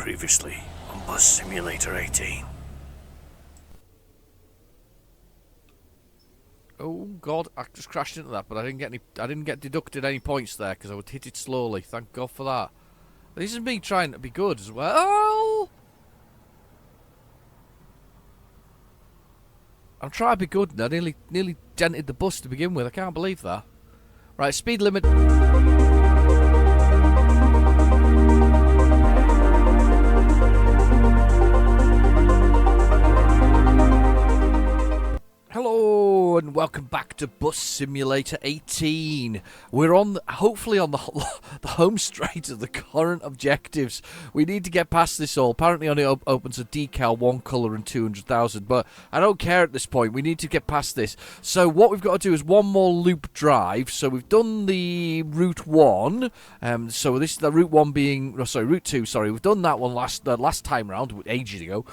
Previously on Bus Simulator 18. Oh God, I just crashed into that, but I didn't get deducted any points there because I would hit it slowly. Thank God for that. This is me trying to be good as well. I'm trying to be good and I nearly dented the bus to begin with. I can't believe that. Right, speed limit. Hello and welcome back to Bus Simulator 18. We're hopefully on the home straight of the current objectives. We need to get past this all. Apparently only opens a decal, one colour and 200,000, but I don't care at this point. We need to get past this. So what we've got to do is one more loop drive. So we've done the Route 1. So this the Route 1 being... Oh, sorry, Route 2, sorry. We've done that one last time round, ages ago.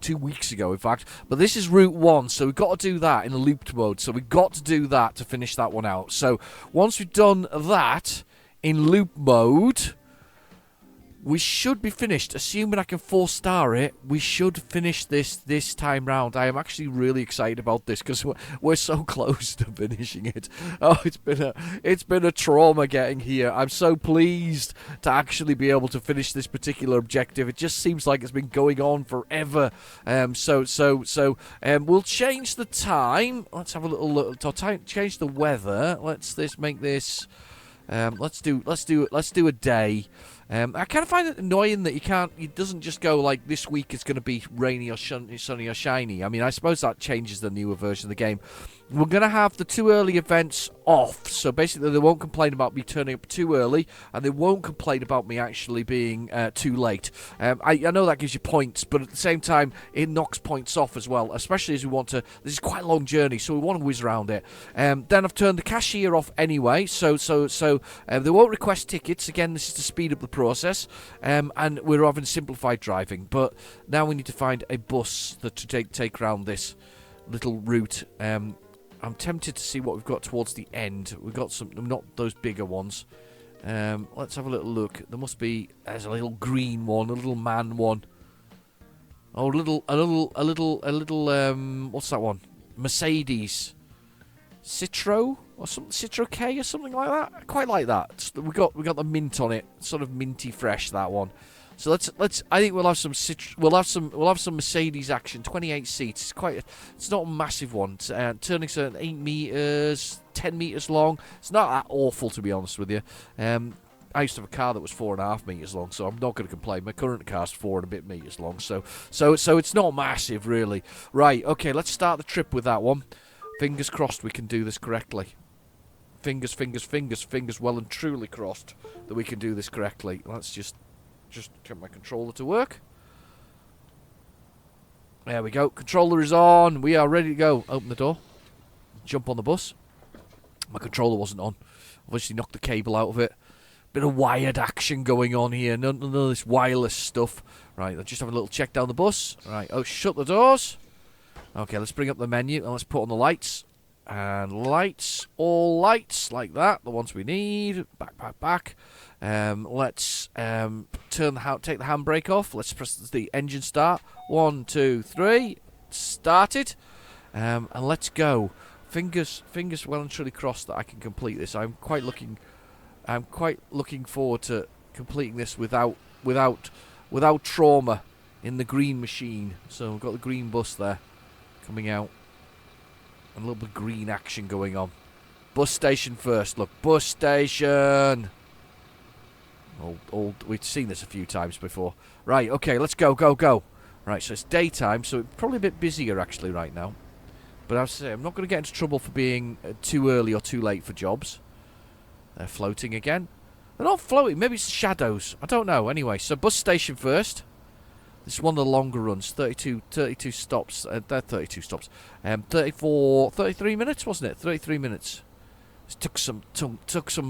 2 weeks ago, in fact. But this is Route 1, so we've got to do that in a looped mode, so we've got to do that to finish that one out. So once we've done that in loop mode, we should be finished. Assuming I can 4-star it, we should finish this time round. I am actually really excited about this because we're so close to finishing it. Oh, it's been a trauma getting here. I'm so pleased to actually be able to finish this particular objective. It just seems like it's been going on forever. So we'll change the time. Let's have a little look. Change the weather. Let's make this. Let's do a day. I kind of find it annoying that it doesn't just go like this week is going to be rainy or sunny or shiny. I mean, I suppose that changes the newer version of the game. We're going to have the too early events off, so basically they won't complain about me turning up too early, and they won't complain about me actually being too late. I know that gives you points, but at the same time, it knocks points off as well, especially as we want to... This is quite a long journey, so we want to whiz around it. Then I've turned the cashier off anyway, so they won't request tickets. Again, this is to speed up the process, and we're having simplified driving, but now we need to find a bus to take around this little route. I'm tempted to see what we've got towards the end. We've got some, not those bigger ones. Let's have a little look. There's a little green one, a little man one. Oh, a little. What's that one? Mercedes, Citro or something, Citro K or something like that. I quite like that. We got the mint on it, sort of minty fresh. That one. So let's. I think we'll have some Mercedes action. 28 seats. It's not a massive one. Turning to 8 meters, 10 meters long. It's not that awful, to be honest with you. I used to have a car that was 4.5 meters long, so I'm not going to complain. My current car's 4 and a bit meters long, so it's not massive really. Right. Okay. Let's start the trip with that one. Fingers crossed we can do this correctly. Fingers well and truly crossed that we can do this correctly. Let's just get my controller to work. There we go. Controller is on. We are ready to go. Open the door. Jump on the bus. My controller wasn't on. Obviously knocked the cable out of it. Bit of wired action going on here. None of this wireless stuff. Right, let's just have a little check down the bus. Right, shut the doors. Okay, let's bring up the menu and let's put on the lights. And lights, all lights like that, the ones we need. Back. Let's take the handbrake off. Let's press the engine start. 1, 2, 3. Started. And let's go. Fingers well and truly crossed that I can complete this. I'm quite looking forward to completing this without trauma in the green machine. So we've got the green bus there coming out. And a little bit of green action going on. Bus station first. Look, bus station. We've seen this a few times before. Right, okay, let's go. Right, so it's daytime, so it's probably a bit busier actually right now. But I'll say I'm not going to get into trouble for being too early or too late for jobs. They're floating again. They're not floating. Maybe it's shadows. I don't know. Anyway, so bus station first. This is one of the longer runs, 32 stops. They're 32 stops. 33 minutes, wasn't it? 33 minutes. It took some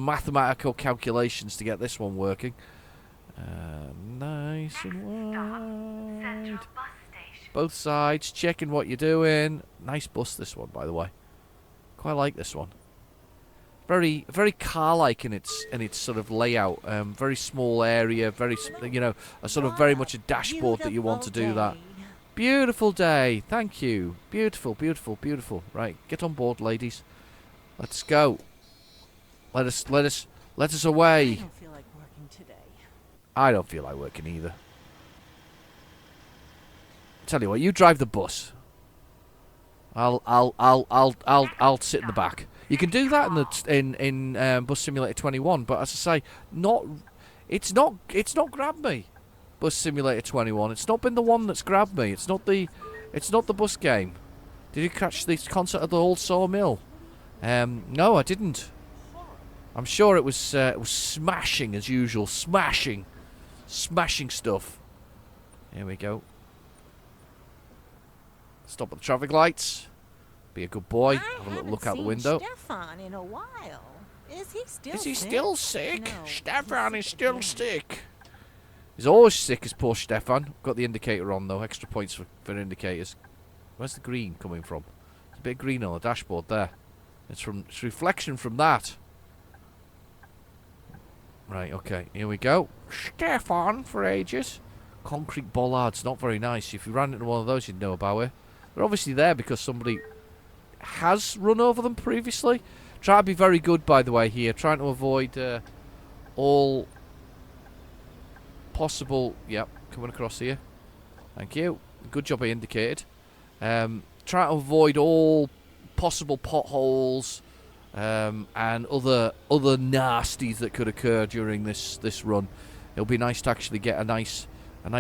mathematical calculations to get this one working. Nice and wide. Both sides, checking what you're doing. Nice bus, this one, by the way. Quite like this one. very car-like in its sort of layout. Very small area, a sort of very much a dashboard that you want to do that. Beautiful day, thank you. Beautiful, beautiful, beautiful. Right, get on board, ladies. Let's go. Let us away. I don't feel like working today. I don't feel like working either. Tell you what, you drive the bus. I'll sit in the back. You can do that in Bus Simulator 21, but as I say, it's not grabbed me. Bus Simulator 21. It's not been the one that's grabbed me. It's not the bus game. Did you catch the concert at the old Sawmill? No, I didn't. I'm sure it was smashing as usual. Smashing stuff. Here we go. Stop at the traffic lights. Be a good boy. Have a little look out the window. Stefan in a while. Is he still Is he sick? still sick? No, Stefan he's is sick still again. sick. He's always sick as poor Stefan. Got the indicator on though. Extra points for indicators. Where's the green coming from? There's a bit of green on the dashboard there. It's reflection from that. Right, okay, here we go. Stefan for ages. Concrete bollards, not very nice. If you ran into one of those, you'd know about it. They're obviously there because somebody has run over them previously. Try to be very good, by the way, here. Trying to avoid all possible... Yep, coming across here. Thank you. Good job I indicated. Try to avoid all possible potholes and other nasties that could occur during this run. It'll be nice to actually get a nice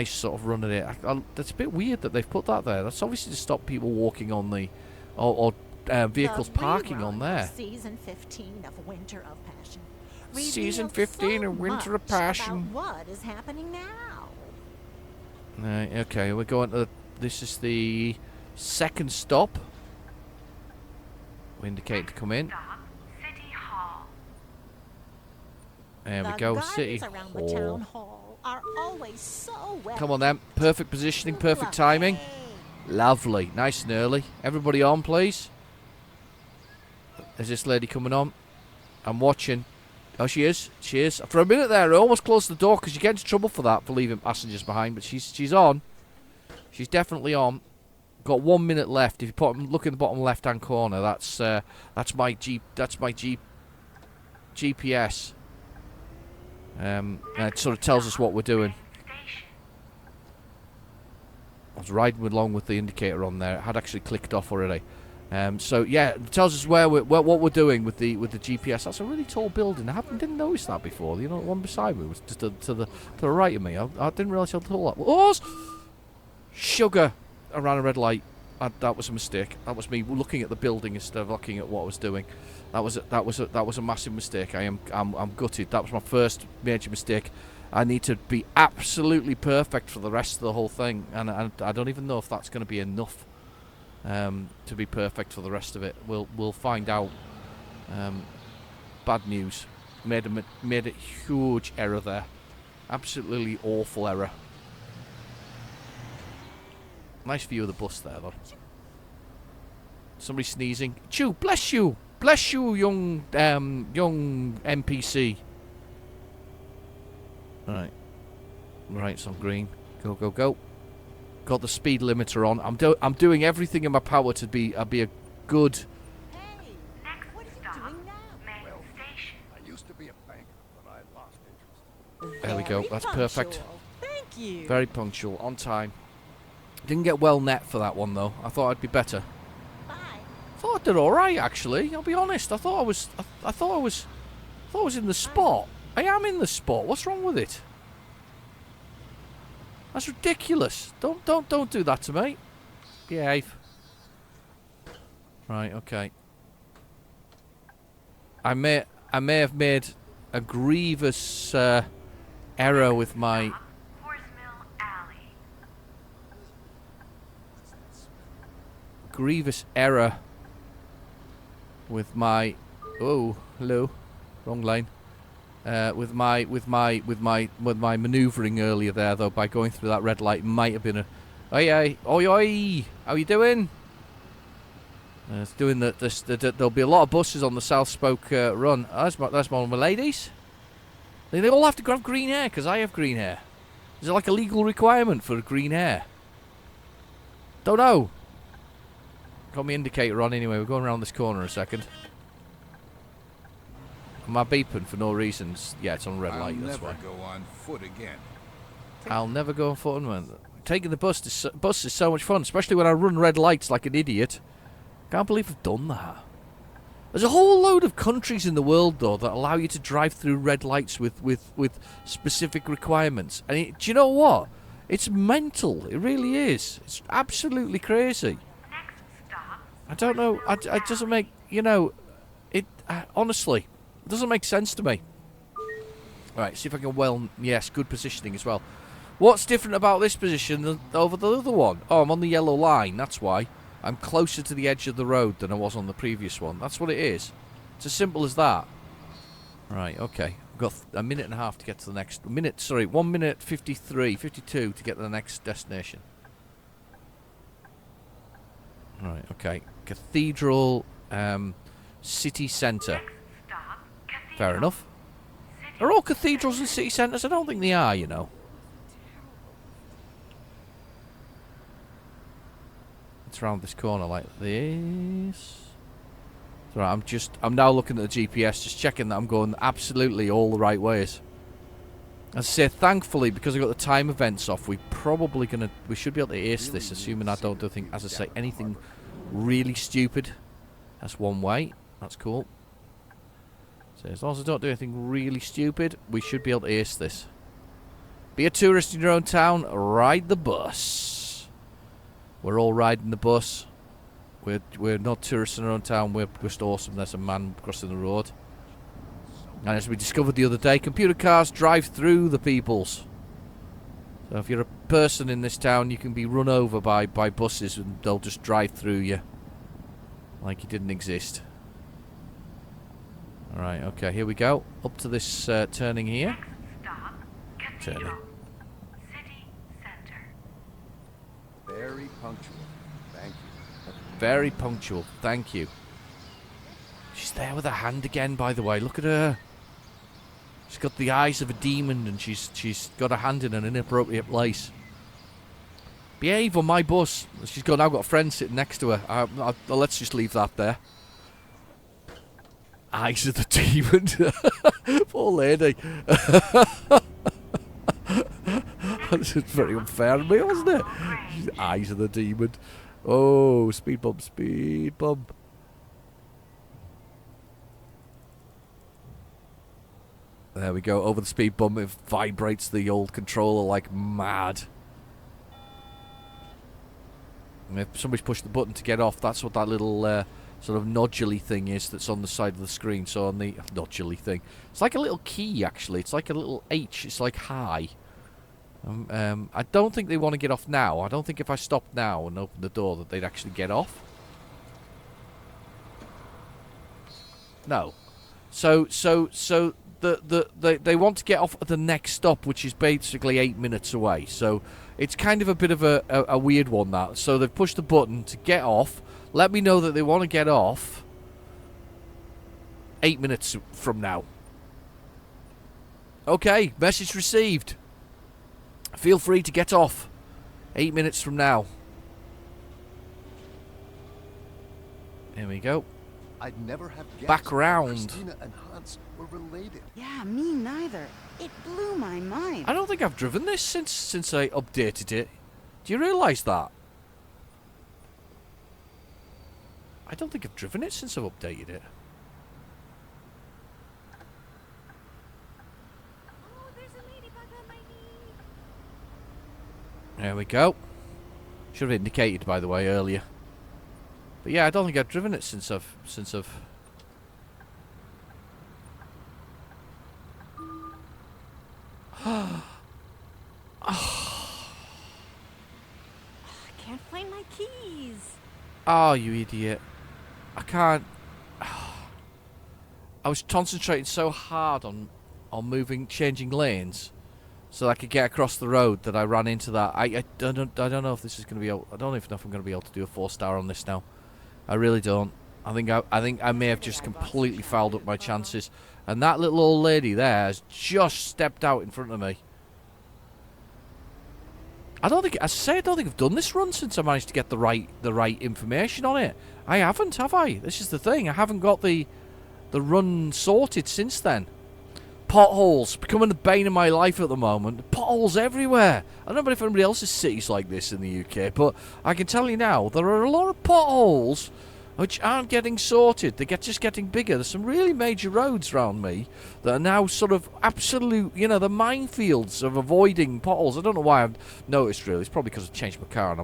sort of run at it. That's a bit weird that they've put that there. That's obviously to stop people walking on the or vehicles The parking on rerun there. of Season 15 of Winter of Passion. Season revealed 15 so of Winter of much Passion. about what is happening now? Right, okay, we're going to... This is the second stop. We indicate to come in. City Hall. There we The go, gardens City around the town Hall. hall are always so well. Come on then, perfect positioning, perfect timing. Lovely, nice and early. Everybody on, please. Is this lady coming on? I'm watching. Oh, she is. She is. For a minute there, I almost closed the door because you get into trouble for that, for leaving passengers behind. But she's on. She's definitely on. Got 1 minute left. If you look in the bottom left-hand corner, that's my GPS. And it sort of tells us what we're doing. I was riding along with the indicator on there. It had actually clicked off already. So yeah, it tells us what we're doing with the GPS. That's a really tall building. Didn't notice that before. You know, the one beside me was just to the right of me. I didn't realise how tall that was. Sugar! I ran a red light. That was a mistake. That was me looking at the building instead of looking at what I was doing. That was a massive mistake. I'm gutted. That was my first major mistake. I need to be absolutely perfect for the rest of the whole thing, and I don't even know if that's going to be enough to be perfect for the rest of it. We'll find out. Bad news. Made a huge error there. Absolutely awful error. Nice view of the bus there, though. Somebody sneezing. Chew, bless you, young NPC. Right, it's on green. Go, go, go. Got the speed limiter on. I'm doing everything in my power to be a good. Hey, what are you doing now? Main station. I used to be a banker, but I lost interest. There we go. Very That's perfect. punctual. Thank you. Very punctual, on time. Didn't get well net for that one though. I thought I'd be better. Bye. I thought I did all right actually. I'll be honest. I thought I was in the spot. I am in the spot. What's wrong with it? That's ridiculous. Don't do that to me. Behave. Right, okay. I may have made a grievous error with my Horse Mill Alley. grievous error with my hello, wrong lane. With my manoeuvring earlier there though, by going through that red light, might have been a oi, how you doing? It's doing there'll be a lot of buses on the South Spoke run. Oh, that's one of my ladies. They all have to have green hair because I have green hair. Is it like a legal requirement for green hair? Don't know. Got my indicator on anyway. We're going around this corner a second. Am I beeping for no reasons? Yeah, it's on red light. That's why. I'll never go on foot again. I'll never go on foot. Taking the bus is so much fun, especially when I run red lights like an idiot. Can't believe I've done that. There's a whole load of countries in the world, though, that allow you to drive through red lights with specific requirements. And do you know what? It's mental. It really is. It's absolutely crazy. Next stop. I don't know. It doesn't make, honestly, it doesn't make sense to me. Right, see if I can, yes, good positioning as well. What's different about this position than over the other one? Oh, I'm on the yellow line, that's why. I'm closer to the edge of the road than I was on the previous one. That's what it is. It's as simple as that. Right, okay. We've got a minute and a half to get to the next... 1 minute 52 to get to the next destination. Right, okay. Cathedral, city centre. Stop. Cathedral. Fair enough. City Are all cathedrals and city centres? I don't think they are, you know. It's around this corner like this. So right, I'm now looking at the GPS, just checking that I'm going absolutely all the right ways. As I say, thankfully, because I've got the time events off, we should be able to ace this, assuming I don't do anything, as I say, anything really stupid. That's one way. That's cool. So as long as I don't do anything really stupid, we should be able to ace this. Be a tourist in your own town, ride the bus. We're all riding the bus. We're not tourists in our own town. We're just awesome. There's a man crossing the road. And as we discovered the other day, computer cars drive through the peoples. So if you're a person in this town, you can be run over by buses and they'll just drive through you. Like you didn't exist. Alright, okay, here we go. Up to this turning here. Next stop. Cathedral. Turning. City Center. Very punctual. Thank you. Very punctual, thank you. She's there with her hand again, by the way. Look at her. She's got the eyes of a demon and she's got her hand in an inappropriate place. Behave on my bus. She's now got a friend sitting next to her. Let's just leave that there. Eyes of the demon. Poor lady. That's very unfair on me, wasn't it? Eyes of the demon. Oh, speed bump, speed bump. There we go, over the speed bump. It vibrates the old controller like mad. And if somebody's pushed the button to get off, that's what that little sort of noduley thing is that's on the side of the screen. So on the noduley thing, it's like a little key actually. It's like a little H. It's like hi. I don't think they want to get off now. I don't think if I stopped now and opened the door that they'd actually get off. No. So they want to get off at the next stop, which is basically 8 minutes away. So it's kind of a bit of a weird one, that. So they've pushed the button to get off. Let me know that they want to get off 8 minutes from now. Okay, message received. Feel free to get off 8 minutes from now. Here we go. I'd never have guessed Back round. Christina and Hans were related. Yeah, me neither. It blew my mind. I don't think I've driven this since I updated it. Do you realise that? I don't think I've driven it since I've updated it. Oh, there's a ladybug on my knee. There we go. Should have indicated, by the way, earlier. But yeah, I don't think I've driven it since I've. I can't find my keys. Oh, you idiot! I can't. I was concentrating so hard on changing lanes, so I could get across the road that I ran into that. I don't know if this is going to be. I don't even know if I'm going to be able to do a 4-star on this now. I really don't. I think I may have just completely fouled up my chances. And that little old lady there has just stepped out in front of me. I don't think I've done this run since I managed to get the right information on it. I haven't, have I? This is the thing. I haven't got the run sorted since then. Potholes becoming the bane of my life at the moment. Potholes everywhere. I don't know if anybody else's city's like this in the UK, but I can tell you now, there are a lot of potholes which aren't getting sorted. They're just getting bigger. There's some really major roads around me that are now sort of absolute, the minefields of avoiding potholes. I don't know why I've noticed, really. It's probably because I've changed my car and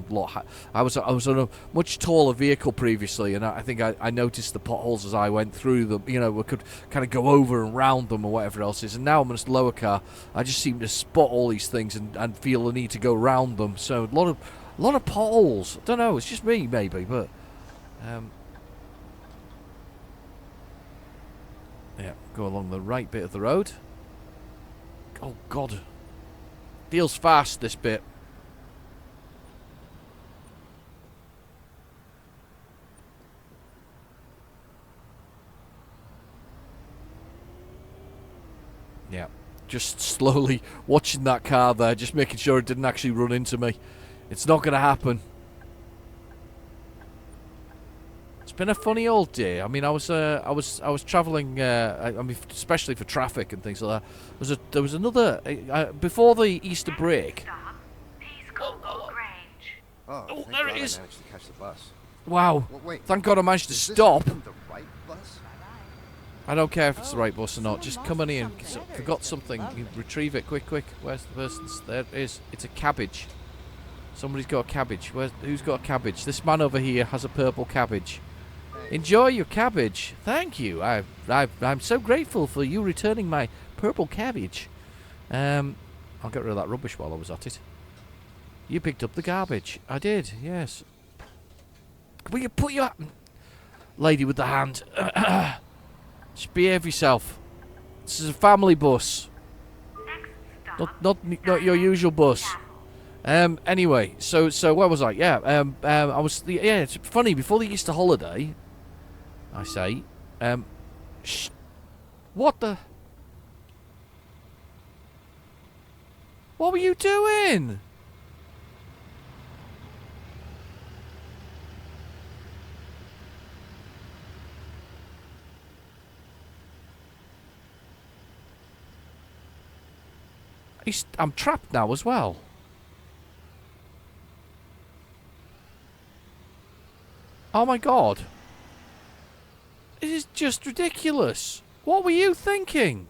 I was on a much taller vehicle previously, and I think I noticed the potholes as I went through them. We could kind of go over and round them or whatever else is. And now I'm in a lower car. I just seem to spot all these things and feel the need to go round them. So a lot of potholes. I don't know. It's just me, maybe, but. Yeah, go along the right bit of the road. Oh, God. Feels fast, this bit. Yeah, just slowly watching that car there, just making sure it didn't actually run into me. It's not going to happen. It's been a funny old day. I mean, I was travelling. Especially for traffic and things like that. There was another before the Easter break. Stop. Peascole Grange. Oh, Oh, thank there God it is. I managed to catch the bus. Wow! Well, wait. Thank God I managed to Is this stop. even the right bus? I don't care if it's the right bus or not. Just come on in. Forgot something. You retrieve it quick. Where's the person's? There it is. It's a cabbage. Somebody's got a cabbage. Who's got a cabbage? This man over here has a purple cabbage. Enjoy your cabbage. Thank you. I'm so grateful for you returning my purple cabbage. I'll get rid of that rubbish while I was at it. You picked up the garbage. I did, yes. Will you put your... Lady with the hand. Just behave yourself. This is a family bus. Next stop. Not your usual bus. Anyway, so where was I? Yeah, I was... Yeah, it's funny. Before the Easter holiday... I say, shh. What the? What were you doing? I'm trapped now as well. Oh my God. It is just ridiculous. What were you thinking?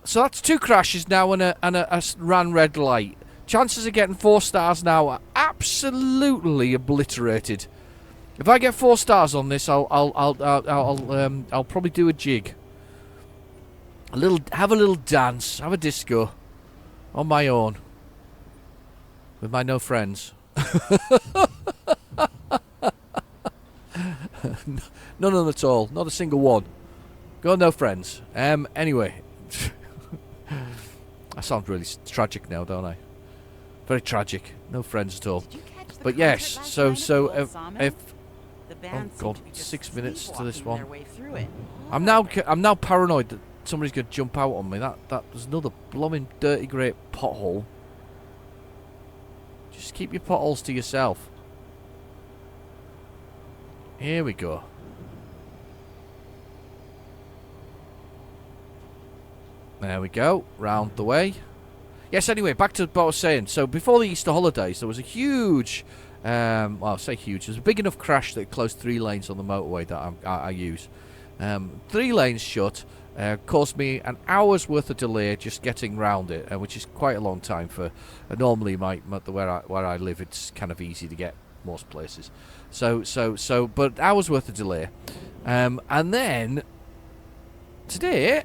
So that's 2 crashes now and a ran red light. Chances of getting 4 stars now are absolutely obliterated. If I get 4 stars on this, I'll probably do a jig. Have a little dance, have a disco, on my own, with my no friends. None at all. Not a single one. Got no friends. Anyway. I sound really tragic now, don't I? Very tragic. No friends at all. Did you catch the But yes, concert last so night at Paul Salmon? if The band oh seemed God, to be just 6 minutes to this sleepwalking their one. way through it. I'm now paranoid that somebody's gonna jump out on me. That was another blooming dirty great pothole. Just keep your potholes to yourself. Here we go. There we go. Round the way. Yes, anyway, back to what I was saying. So, before the Easter holidays, there was a huge... well, I say huge. There's a big enough crash that closed 3 lanes on the motorway that I use. 3 lanes shut. Caused me an hour's worth of delay just getting round it, which is quite a long time for... normally, where I live, it's kind of easy to get most places. But hours worth of delay. And then... Today...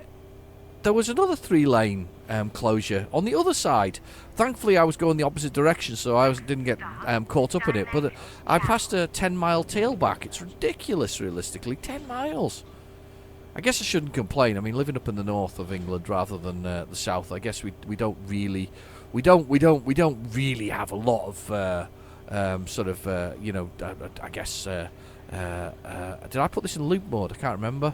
There was another 3-lane closure on the other side. Thankfully, I was going the opposite direction, so I didn't get caught up in it. But I passed a 10-mile tailback. It's ridiculous, realistically. 10 miles. I guess I shouldn't complain. I mean, living up in the north of England rather than the south, I guess we don't really have a lot of sort of, you know, I guess, did I put this in loop mode? I can't remember.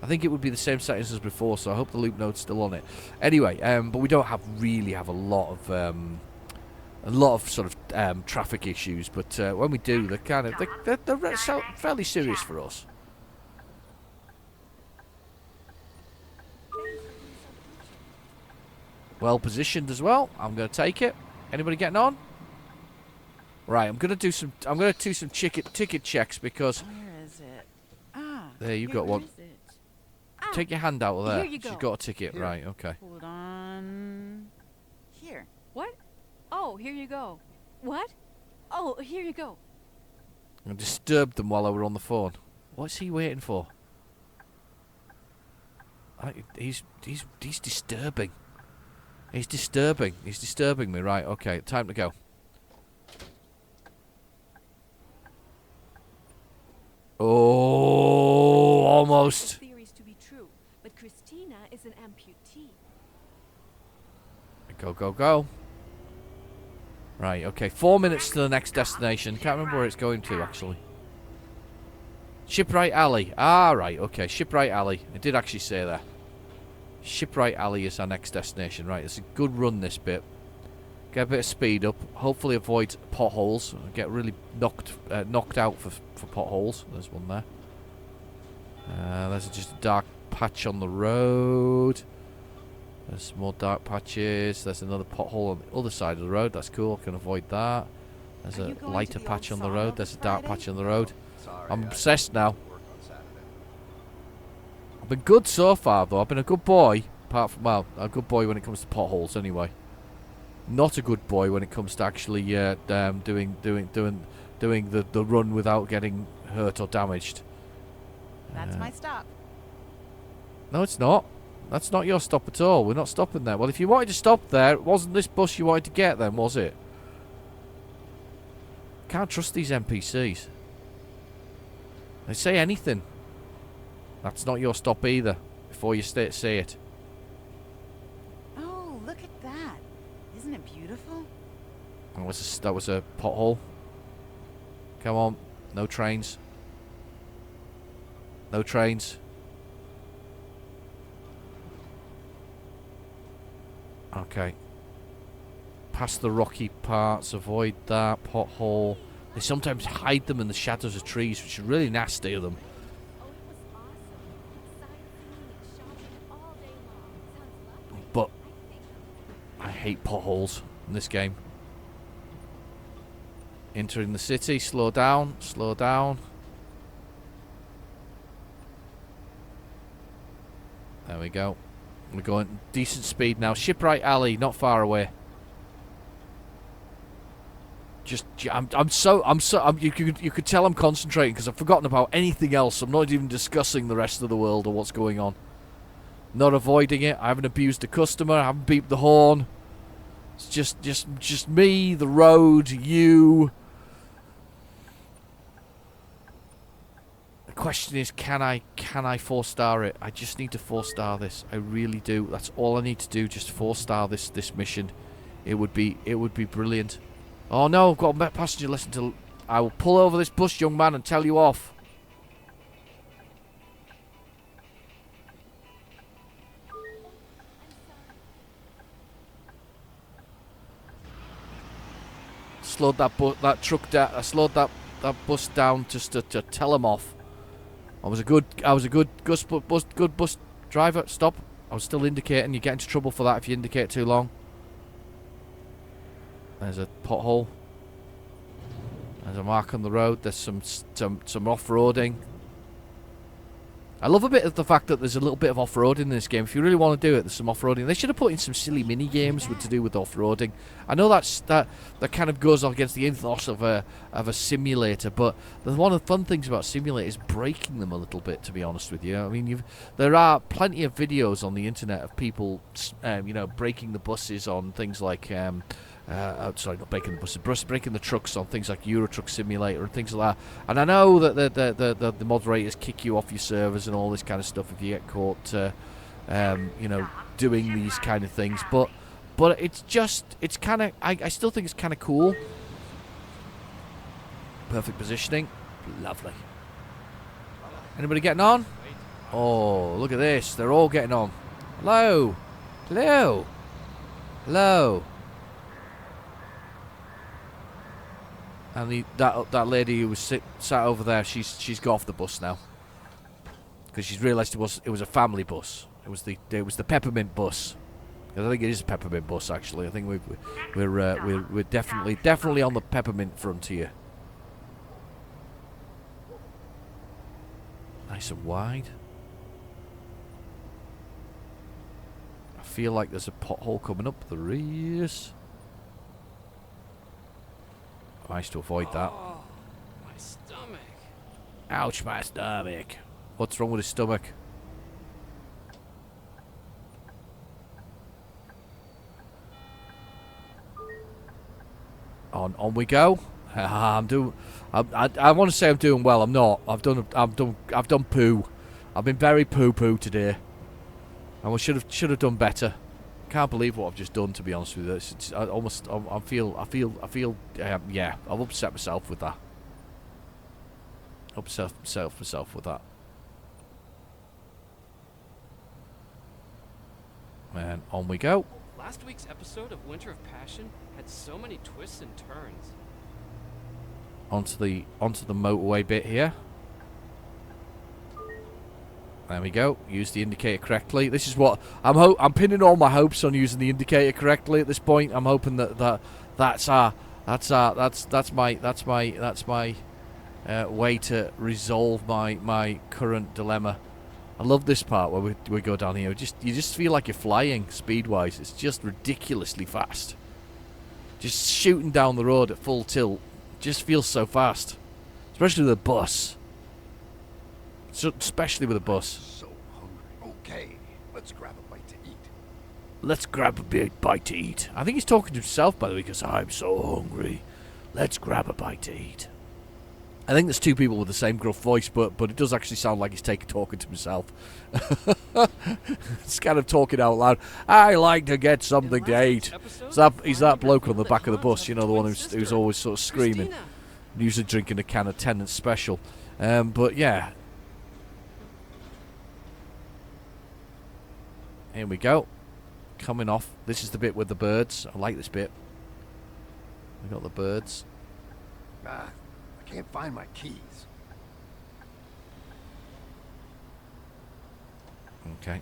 I think it would be the same settings as before, so I hope the loop node's still on it. Anyway, but we don't really have a lot of sort of traffic issues, but when we do, they're fairly serious for us. Well positioned as well. I'm going to take it. Anybody getting on? Right, I'm going to do some ticket checks because Where is it? Ah. there you here got one. is it. Take your hand out of there. Here you She's go. got a ticket. Here. Right, okay. Hold on. Here. What? Oh, here you go. What? Oh, here you go. I disturbed them while I were on the phone. What's he waiting for? He's disturbing. He's disturbing. He's disturbing me. Right, okay. Time to go. Oh, almost. Theories to be true, but Christina is an amputee. Go, go, go. Right, okay. 4 minutes to the next destination. Can't remember where it's going to, actually. Shipwright Alley. Ah, right, okay. Shipwright Alley. It did actually say that. Shipwright Alley is our next destination. Right, it's a good run, this bit. Get a bit of speed up. Hopefully avoid potholes. Get really knocked out for potholes. There's one there. There's just a dark patch on the road. There's some more dark patches. There's another pothole on the other side of the road. That's cool. I can avoid that. There's Are a you going lighter to the patch on old the road. sauna There's a this dark Friday? patch on the road. Sorry, I'm I obsessed now. work on Saturday. I've been good so far, though. I've been a good boy. Apart from, well, a good boy when it comes to potholes, anyway. Not a good boy when it comes to actually doing the run without getting hurt or damaged. That's my stop. No, it's not. That's not your stop at all. We're not stopping there. Well, if you wanted to stop there, it wasn't this bus you wanted to get then, was it? Can't trust these NPCs. They say anything. That's not your stop either. Before you say it. Oh, look at that. Isn't it beautiful? That was a pothole. Come on. No trains. No trains. Okay. Past the rocky parts. Avoid that pothole. They sometimes hide them in the shadows of trees, which is really nasty of them. Oh, it was awesome. Sightseeing, shopping all day long. Sounds lovely. But I think I hate potholes in this game. Entering the city. Slow down. Slow down. There we go. We're going decent speed now. Shipwright Alley, not far away. You could tell I'm concentrating because I've forgotten about anything else. I'm not even discussing the rest of the world or what's going on. Not avoiding it. I haven't abused the customer. I haven't beeped the horn. It's just me, the road, you. The question is, can I 4-star it? I just need to 4-star this. I really do. That's all I need to do. Just 4-star this mission. It would be brilliant. Oh no, I've got a passenger. Listen to. I will pull over this bus, young man, and tell you off. Slowed that truck down. I slowed that bus down just to tell him off. I was a good bus driver. Stop. I was still indicating. You get into trouble for that if you indicate too long. There's a pothole. There's a mark on the road. There's some off-roading. I love a bit of the fact that there's a little bit of off-roading in this game. If you really want to do it, there's some off-roading. They should have put in some silly mini games to do with off-roading. I know that kind of goes against the ethos of a simulator, but one of the fun things about simulators is breaking them a little bit. To be honest with you, I mean, there are plenty of videos on the internet of people, breaking the buses on things like. Sorry, not breaking the buses, breaking the trucks on things like Euro Truck Simulator and things like that. And I know that the moderators kick you off your servers and all this kind of stuff if you get caught, doing these kind of things. But it's kind of, I still think it's kind of cool. Perfect positioning. Lovely. Anybody getting on? Oh, look at this. They're all getting on. Hello. Hello. Hello. And that lady who was sat over there, she's got off the bus now because she's realised it was a family bus. It was the peppermint bus. I think it is a peppermint bus actually. I think we're definitely on the peppermint frontier. Nice and wide. I feel like there's a pothole coming up. There is. Nice to avoid that. Oh, my stomach. Ouch, my stomach. What's wrong with his stomach? On we go. I'm doing. I want to say I'm doing well. I'm not. I've done poo. I've been very poo today. And we should have done better. Can't believe what I've just done. To be honest with you, I feel. Yeah, I've upset myself with that. Upset myself with that. And on we go. Last week's episode of Winter of Passion had so many twists and turns. Onto the motorway bit here. There we go. Use the indicator correctly. This is what I'm pinning all my hopes on using the indicator correctly at this point. I'm hoping that's my way to resolve my current dilemma. I love this part where we go down here. You just feel like you're flying speed-wise. It's just ridiculously fast. Just shooting down the road at full tilt. Just feels so fast. Especially with a bus. Especially with a bus. So hungry. Okay, let's grab a bite to eat. Let's grab a big bite to eat. I think he's talking to himself, by the way, because I'm so hungry. Let's grab a bite to eat. I think there's two people with the same gruff voice, but it does actually sound like he's talking to himself. It's kind of talking out loud. I like to get something to eat. He's that bloke on the back of the bus, you know, the one who's always sort of screaming. Usually drinking a can of Tennant Special. But yeah. Here we go. Coming off. This is the bit with the birds. I like this bit. We got the birds. I can't find my keys. Okay.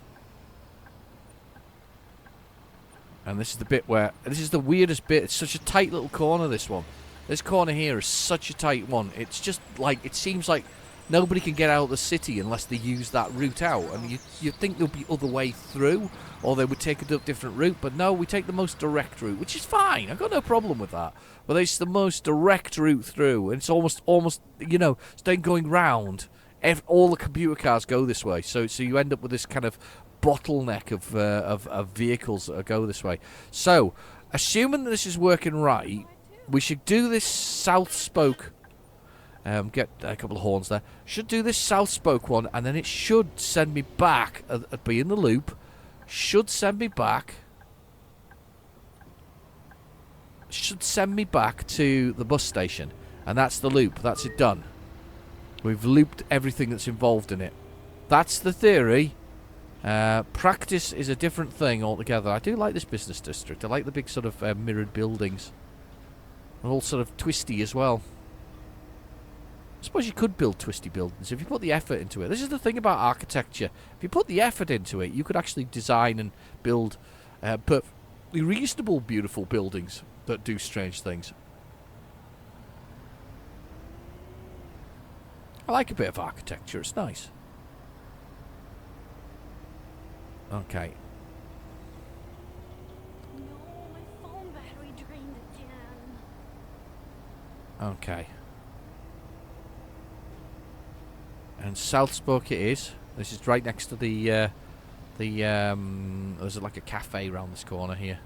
And this is the bit where... This is the weirdest bit. It's such a tight little corner, this one. This corner here is such a tight one. It's just like... It seems like nobody can get out of the city unless they use that route out. And you'd think there'll be other way through, or they would take a different route. But no, we take the most direct route, which is fine. I've got no problem with that. But it's the most direct route through. And it's almost you know, instead of going round, all the computer cars go this way. So you end up with this kind of bottleneck of vehicles that go this way. So, assuming that this is working right, we should do this south spoke. Get a couple of horns there. Should do this south spoke one, and then it should send me back. Be in the loop. Should send me back. Should send me back to the bus station, and that's the loop. That's it done. We've looped everything that's involved in it. That's the theory. Practice is a different thing altogether. I do like this business district. I like the big sort of mirrored buildings. They're all sort of twisty as well. I suppose you could build twisty buildings if you put the effort into it. This is the thing about architecture. If you put the effort into it, you could actually design and build perfectly reasonable, beautiful buildings that do strange things. I like a bit of architecture. It's nice. Okay. No, my phone battery drained again. Okay. And South Spoke it is. This is right next to the there's like a cafe around this corner here.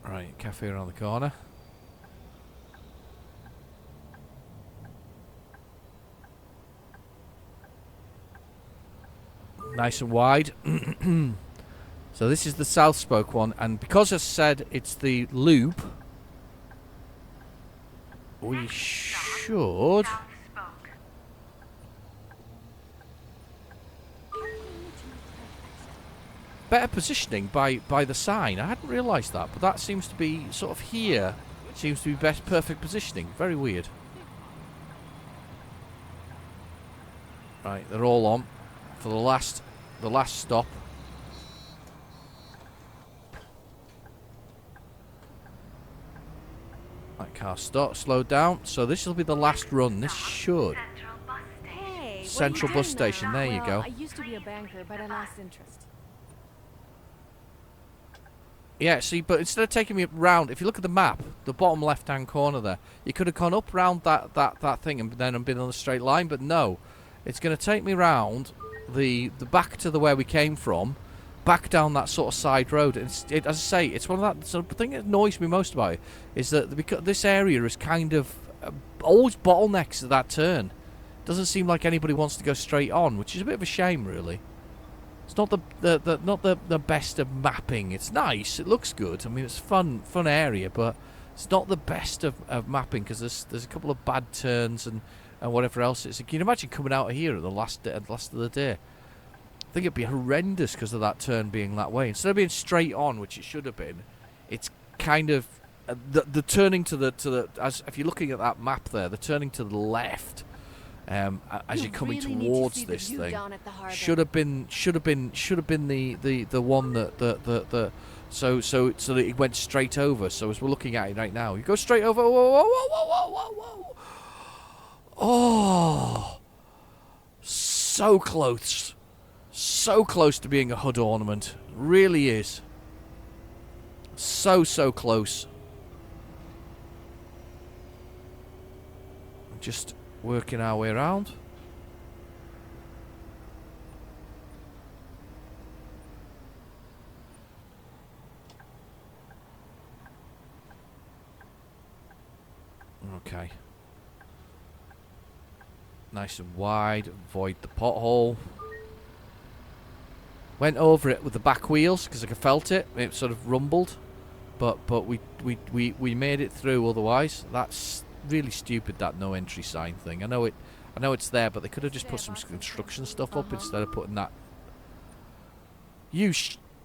Right, cafe around the corner. Nice and wide. So this is the South Spoke one, and because I said it's the loop, we should... South Spoke. Better positioning by the sign. I hadn't realised that, but that seems to be sort of here. Seems to be best perfect positioning. Very weird. Right, they're all on for the last stop. That car slowed down. So this will be the last run. This should. Central Bus Station. Hey, Central bus station. There you go. I used to be a banker, but I lost interest. Yeah, see, but instead of taking me round, if you look at the map, the bottom left-hand corner there, you could have gone up round that thing and then been on a straight line, but no. It's going to take me round the back to the where we came from, back down that sort of side road. And as I say, it's one of that. So the thing that annoys me most about it is that because this area is kind of always bottlenecks at that turn. Doesn't seem like anybody wants to go straight on, which is a bit of a shame, really. It's not the best of mapping. It's nice. It looks good. I mean, it's fun area, but it's not the best of mapping because there's a couple of bad turns and whatever else it is. Can you imagine coming out of here at the last of the day? I think it'd be horrendous because of that turn being that way. Instead of being straight on, which it should have been, it's kind of the turning to the as if you're looking at that map there, the turning to the left. As you're coming towards this thing, should have been the one that so that it went straight over. So as we're looking at it right now, you go straight over. Whoa. Oh, so close to being a HUD ornament. Really is. So close. Just working our way around. Okay. Nice and wide. Avoid the pothole. Went over it with the back wheels because I felt it. It sort of rumbled, but we made it through. Otherwise, that's really stupid, that no entry sign thing. I know it's there, but they could have just put some construction stuff up instead of putting that.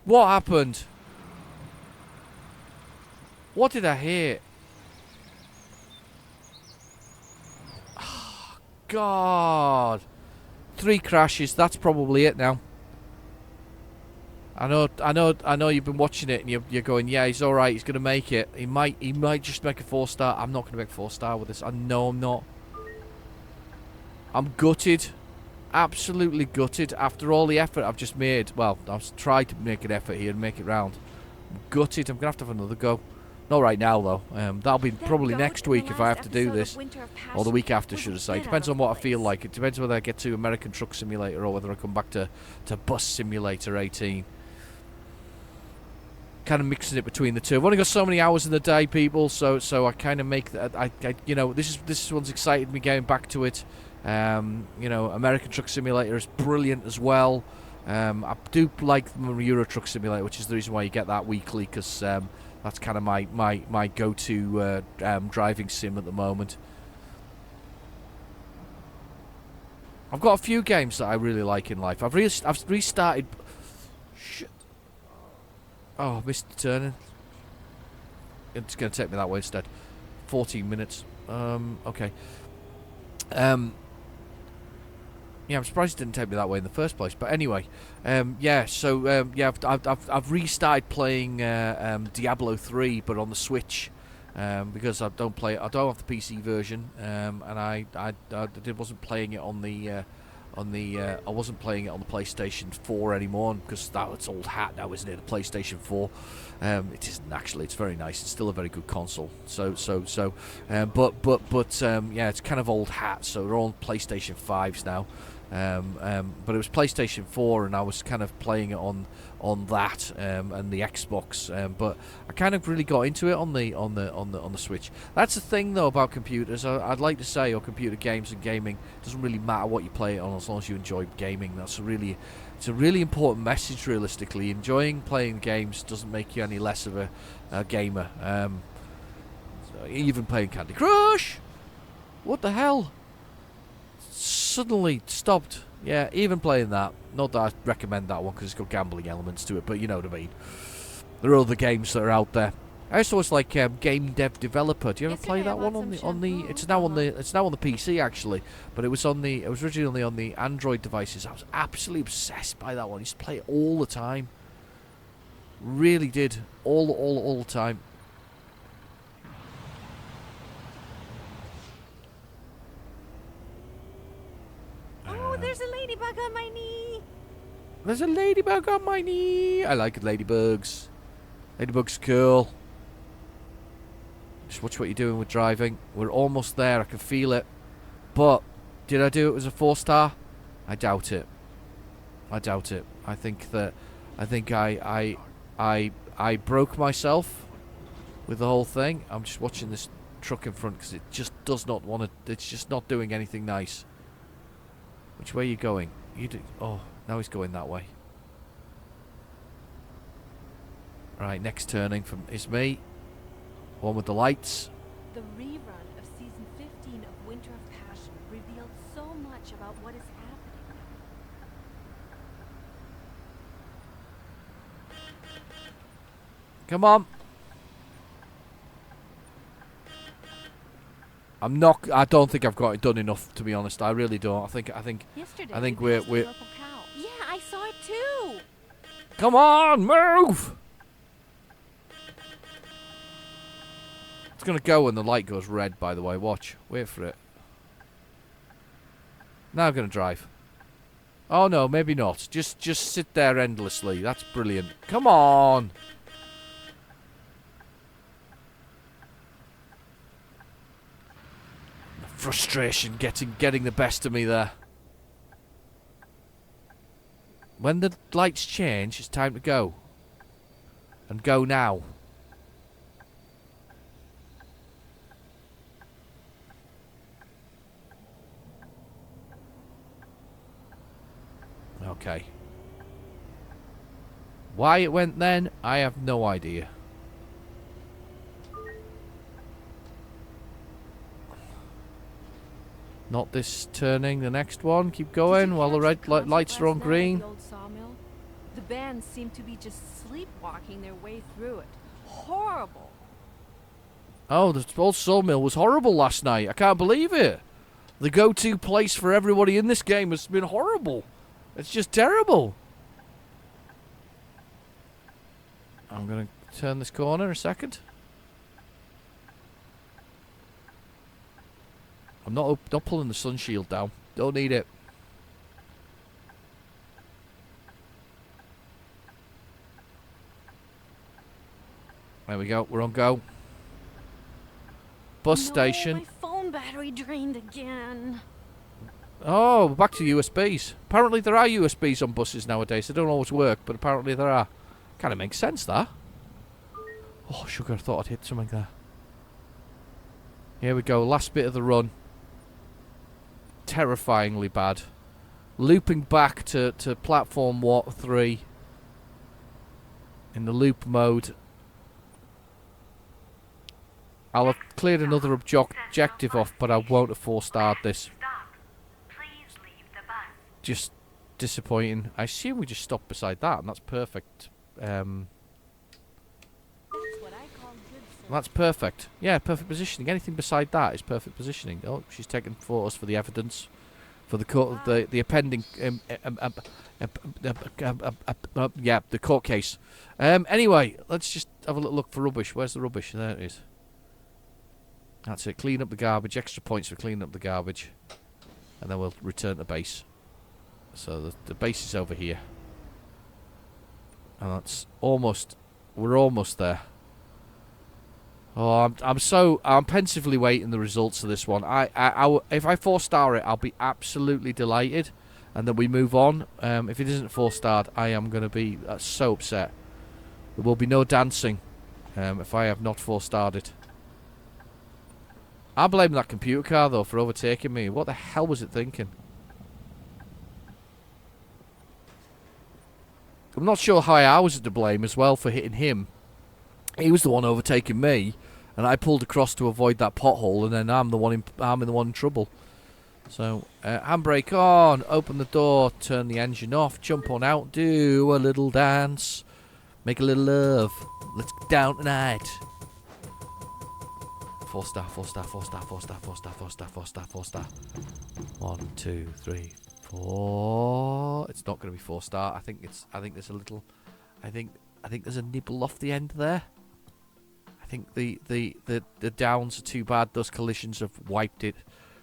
What happened? What did I hear? Oh, God. 3 crashes. That's probably it now. I know you've been watching it and you're going, yeah, he's all right, he's going to make it. He might just make a 4-star. I'm not going to make a 4-star with this. I know I'm not. I'm gutted. Absolutely gutted. After all the effort I've just made. Well, I've tried to make an effort here and make it round. I'm gutted. I'm going to have another go. Not right now, though. That'll be probably next week if I have to do this. Or the week after, should I say. Depends on what I feel like. It depends whether I get to American Truck Simulator or whether I come back to Bus Simulator 18. Kind of mixing it between the two. I've only got so many hours in the day, people, so I kind of make that. I this one's excited me getting back to it. American Truck Simulator is brilliant as well. I do like Euro Truck Simulator, which is the reason why you get that weekly, because that's kind of my go-to driving sim at the moment. I've got a few games that I really like in life. I've restarted. Shit. Oh, missed the turning. It's going to take me that way instead. 14 minutes. Okay. Yeah, I'm surprised it didn't take me that way in the first place. But anyway, yeah. So I've restarted playing Diablo 3, but on the Switch, because I don't have the PC version, and I wasn't playing it on the. I wasn't playing it on the PlayStation 4 anymore because it's old hat now, isn't it? The PlayStation 4. It isn't actually. It's very nice. It's still a very good console. But yeah, it's kind of old hat. So they're all PlayStation 5s now. But it was PlayStation 4, and I was kind of playing it on that and the Xbox. But I kind of really got into it on the Switch. That's the thing though about computers. I'd like to say, or computer games and gaming, it doesn't really matter what you play it on as long as you enjoy gaming. It's a really important message. Realistically, enjoying playing games doesn't make you any less of a gamer. So even playing Candy Crush. What the hell? Suddenly stopped. Yeah, even playing that. Not that I recommend that one because it's got gambling elements to it, but you know what I mean. There are other games that are out there. I also was like Game Dev Developer. Do you ever play Yesterday I that one bought on the? some It's shampoo. now on the PC actually, but it was originally on the Android devices. I was absolutely obsessed by that one. I used to play it all the time. Really did all the time. Oh, there's a ladybug on my knee. There's a ladybug on my knee. I like ladybugs. Ladybugs cool. Just watch what you're doing with driving. We're almost there. I can feel it. But did I do it as a 4-star? I doubt it. I doubt it. I think I broke myself with the whole thing. I'm just watching this truck in front because it just does not want to. It's just not doing anything nice. Which way are you going? Oh, now he's going that way. Right, next turning is me. One with the lights. The rerun of season 15 of Winter of Passion revealed so much about what is happening. Come on. I don't think I've got it done enough, to be honest. I really don't. I think Yesterday, I think we passed a we're local cow. Yeah, I saw it too. Come on, move! It's gonna go when the light goes red, by the way. Watch. Wait for it. Now I'm gonna drive. Oh no, maybe not. Just sit there endlessly. That's brilliant. Come on! The frustration getting the best of me there. When the lights change, it's time to go. And go now. Okay. Why it went then, I have no idea. Not this turning, the next one. Keep going while the red lights are on green. The old sawmill? The bands seem to be just sleepwalking their way through it. Horrible. Oh, the old sawmill was horrible last night. I can't believe it. The go-to place for everybody in this game has been horrible. It's just terrible. I'm going to turn this corner a second. I'm not pulling the sun shield down. Don't need it. There we go. We're on go. Bus station. My phone battery drained again. Oh, back to USBs. Apparently there are USBs on buses nowadays. They don't always work, but apparently there are. Kind of makes sense, that. Oh, sugar, I thought I'd hit something there. Here we go. Last bit of the run. Terrifyingly bad. Looping back to platform 3. In the loop mode. I'll have cleared another objective off, but I won't have 4-starred this. Stop. Please leave the bus. Just disappointing. I assume we just stop beside that, and that's perfect. That's what I call good service. That's perfect. Yeah, perfect positioning. Anything beside that is perfect positioning. Oh, she's taking photos for the evidence, for the court, the appending, yeah, the court case. Anyway, let's just have a little look for rubbish. Where's the rubbish? There it is. That's it. Clean up the garbage. Extra points for cleaning up the garbage, and then we'll return to base. So the base is over here, and that's almost. We're almost there. Oh, I'm pensively waiting the results of this one. If I 4-star it, I'll be absolutely delighted. and then we move on. If it isn't 4-starred, I am going to be so upset. There will be no dancing if I have not 4-starred it. I blame that computer car, though, for overtaking me. What the hell was it thinking? I'm not sure how I was to blame as well for hitting him. He was the one overtaking me, and I pulled across to avoid that pothole, and then I'm the one in trouble. So, handbrake on, open the door, turn the engine off, jump on out, do a little dance, make a little love. Let's get down tonight. 4-star, 4-star, 4-star, 4-star, 4-star, 4-star, 4-star, 4-star. 1, 2, 3, 4. It's not going to be 4-star. I think there's a little. I think there's a nibble off the end there. I think the downs are too bad. Those collisions have wiped it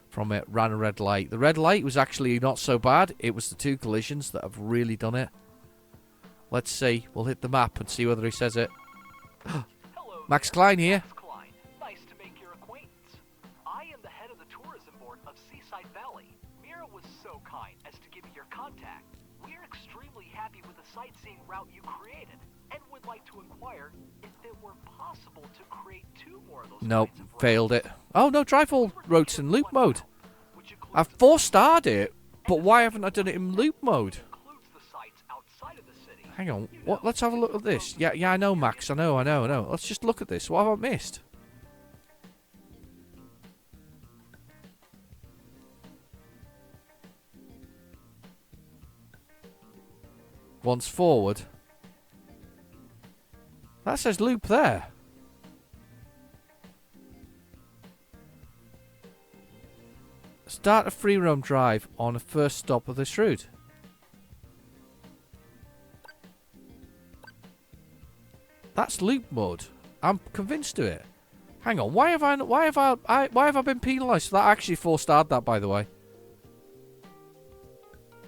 from it. Ran a red light. The red light was actually not so bad. It was the 2 collisions that have really done it. Let's see. We'll hit the map and see whether he says it. Max Klein here. Max Klein. Nice to make your acquaintance. I am the head of the tourism board of Seaside Valley. Mira was so kind as to give me your contact. We're extremely happy with the sightseeing route you created, and would like to inquire if it were possible to create 2 more of those. Nope, kinds of failed routes. it. Oh no, drive all roads in loop mode. Which includes I've 4-starred it, but why haven't I done it in loop mode? includes the sites outside of the city. Hang on, what? Let's have a look at this. Yeah, I know, Max. I know. Let's just look at this. What have I missed? Once forward. That says loop there. Start a free roam drive on the first stop of this route. That's loop mode. I'm convinced of it. Hang on, why have I been penalised for that? I actually 4-starred that, by the way.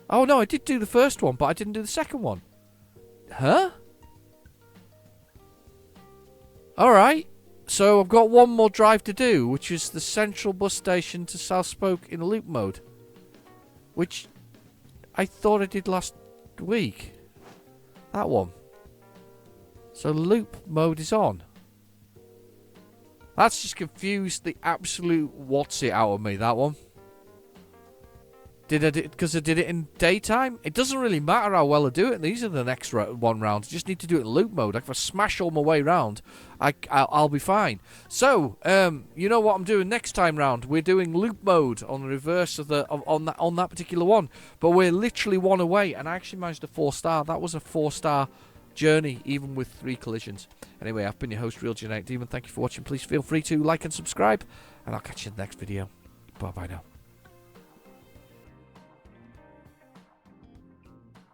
Oh no, I did do the first one, but I didn't do the second one. Huh? Alright. So I've got one more drive to do, which is the central bus station to South Spoke in loop mode. Which I thought I did last week. That one. So loop mode is on. That's just confused the absolute what's it out of me, that one. Because I did it in daytime? It doesn't really matter how well I do it. These are the next one round. I just need to do it in loop mode. If I smash all my way round, I'll be fine. So, you know what I'm doing next time round? We're doing loop mode on the reverse of on that particular one. But we're literally 1 away, and I actually managed a 4-star. That was a 4-star journey, even with 3 collisions. Anyway, I've been your host, Real Genetic Demon. Thank you for watching. Please feel free to like and subscribe, and I'll catch you in the next video. Bye-bye now.